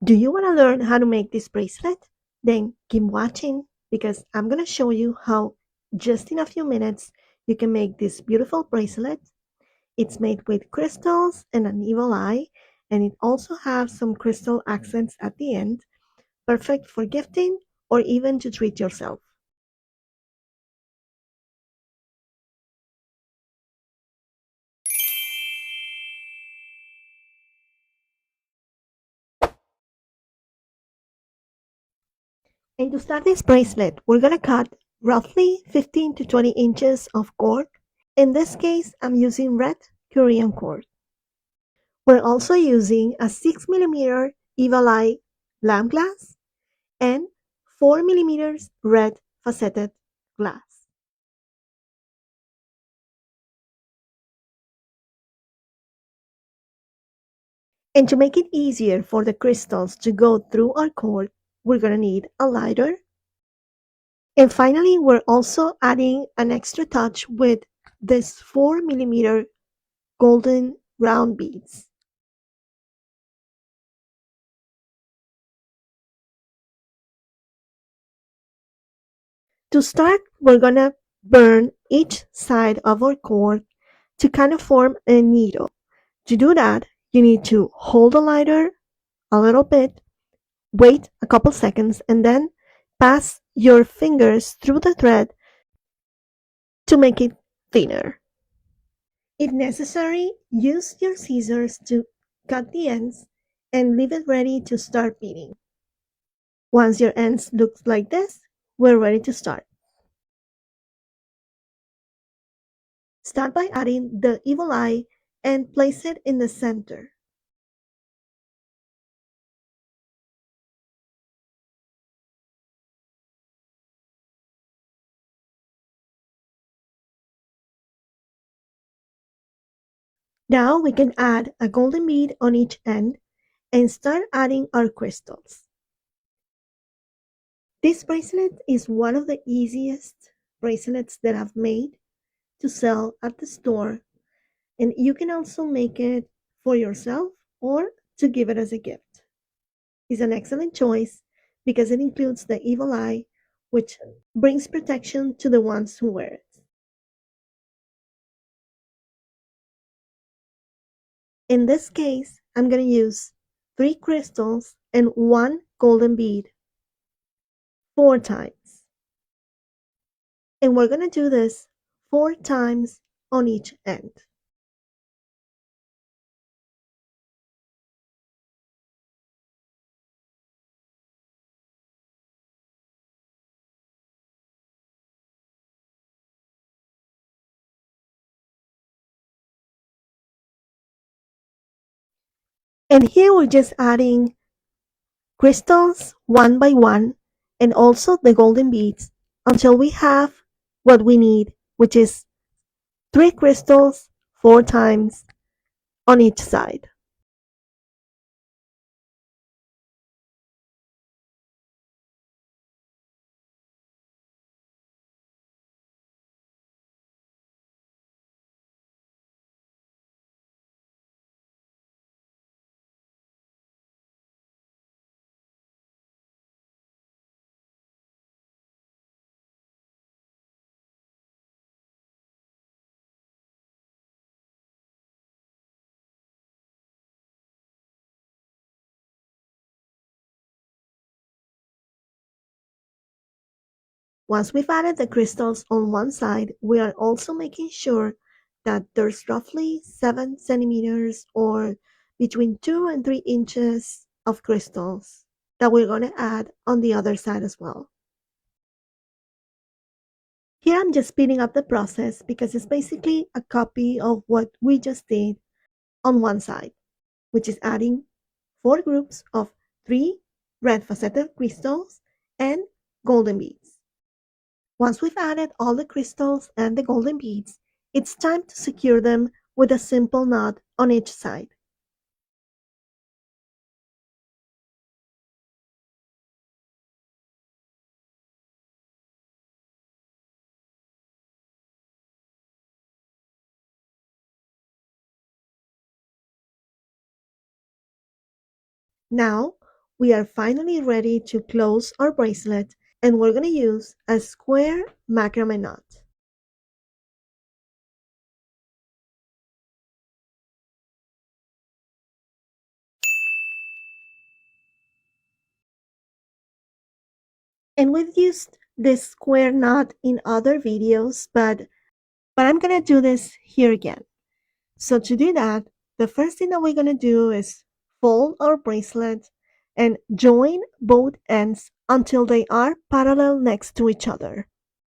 Do you want to learn how to make this bracelet? Then keep watching because I'm going to show you how just in a few minutes you can make this beautiful bracelet. It's made with crystals and an evil eye, and it also has some crystal accents at the end, perfect for gifting or even to treat yourself. And to start this bracelet, we're going to cut roughly 15 to 20 inches of cord. In this case, I'm using red Korean cord. We're also using a 6mm evil eye lamp glass and 4mm red faceted glass. And to make it easier for the crystals to go through our cord, we're going to need a lighter. And finally, we're also adding an extra touch with this 4mm golden round beads. To start, we're going to burn each side of our cord to kind of form a needle. To do that, you need to hold the lighter a little bit, wait a couple seconds, and then pass your fingers through the thread to make it thinner. If necessary, use your scissors to cut the ends and leave it ready to start beading. Once your ends look like this, we're ready to start. Start by adding the evil eye and place it in the center. Now we can add a golden bead on each end and start adding our crystals. This bracelet is one of the easiest bracelets that I've made to sell at the store, and you can also make it for yourself or to give it as a gift. It's an excellent choice because it includes the evil eye, which brings protection to the ones who wear it. In this case, I'm going to use 3 crystals and 1 golden bead 4 times. And we're going to do this 4 times on each end. And here we're just adding crystals one by one and also the golden beads until we have what we need, which is 3 crystals 4 times on each side. Once we've added the crystals on one side, we are also making sure that there's roughly 7 centimeters or between 2 and 3 inches of crystals that we're going to add on the other side as well. Here I'm just speeding up the process because it's basically a copy of what we just did on one side, which is adding 4 groups of 3 red faceted crystals and golden beads. Once we've added all the crystals and the golden beads, it's time to secure them with a simple knot on each side. Now, We are finally ready to close our bracelet, and we're going to use a square macrame knot. And we've used this square knot in other videos, but I'm going to do this here again. So to do that, the first thing that we're going to do is fold our bracelet and join both ends until they are parallel next to each other.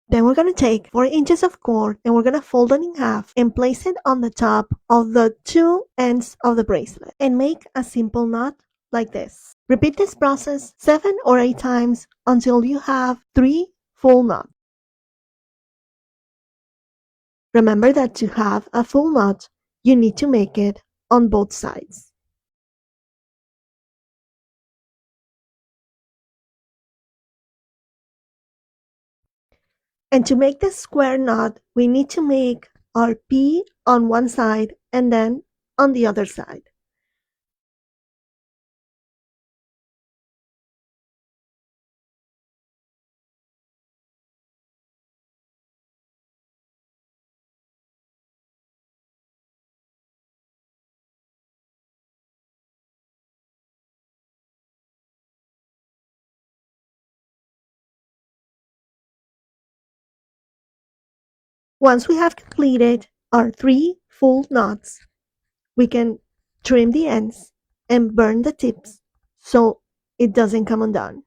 Then we're going to take 4 inches of cord and we're going to fold it in half and place it on the top of the two ends of the bracelet and make a simple knot like this. Repeat this process 7 or 8 times until you have 3 full knots. Remember that to have a full knot, you need to make it on both sides. And to make the square knot, we need to make our P on one side and then on the other side. Once we have completed our 3 full knots, we can trim the ends and burn the tips so it doesn't come undone.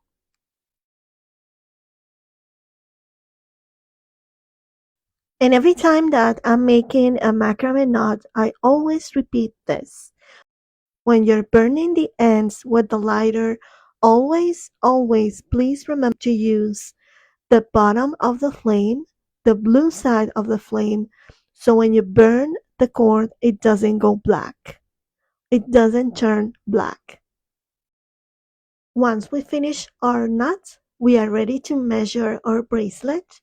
And every time that I'm making a macrame knot, I always repeat this. When you're burning the ends with the lighter, always please remember to use the bottom of the flame, the blue side of the flame, so when you burn the cord, it doesn't go black. It doesn't turn black. Once we finish our knot, we are ready to measure our bracelet,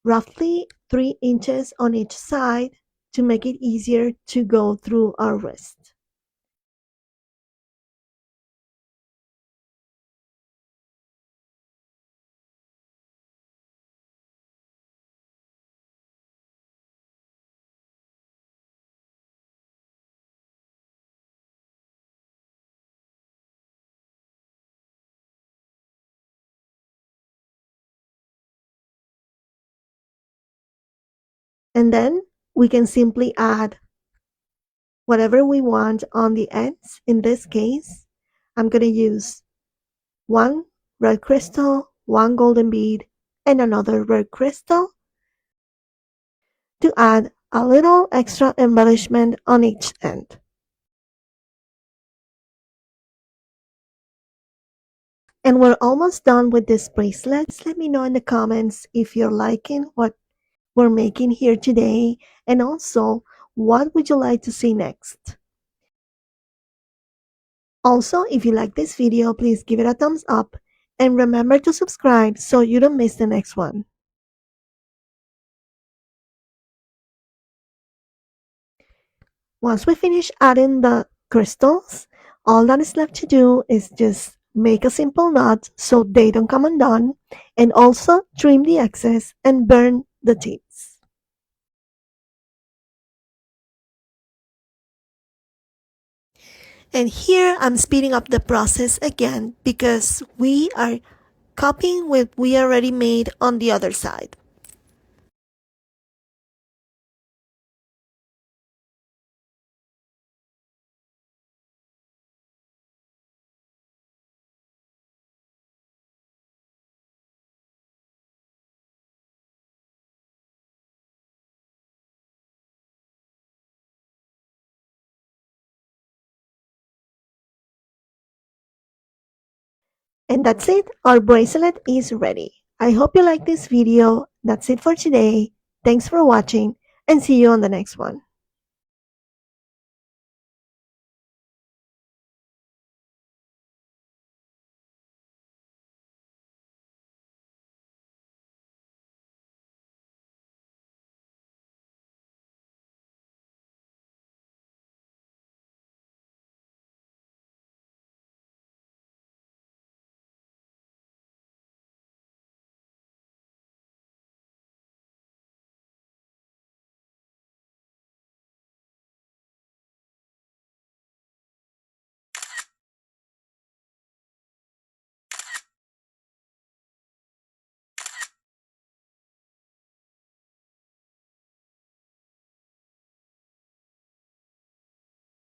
roughly 3 inches on each side to make it easier to go through our wrist. And then we can simply add whatever we want on the ends. In this case, I'm going to use one red crystal, one golden bead, and another red crystal to add a little extra embellishment on each end. And we're almost done with this bracelet. Let me know in the comments if you're liking what we're making here today, and also what would you like to see next. Also, if you like this video, please give it a thumbs up and remember to subscribe so you don't miss the next one. Once we finish adding the crystals, all that is left to do is just make a simple knot so they don't come undone, and also trim the excess and burn the tips. And here I'm speeding up the process again because we are copying what we already made on the other side. And that's it, our bracelet is ready. I hope you like this video. That's it for today. Thanks for watching and see you on the next one.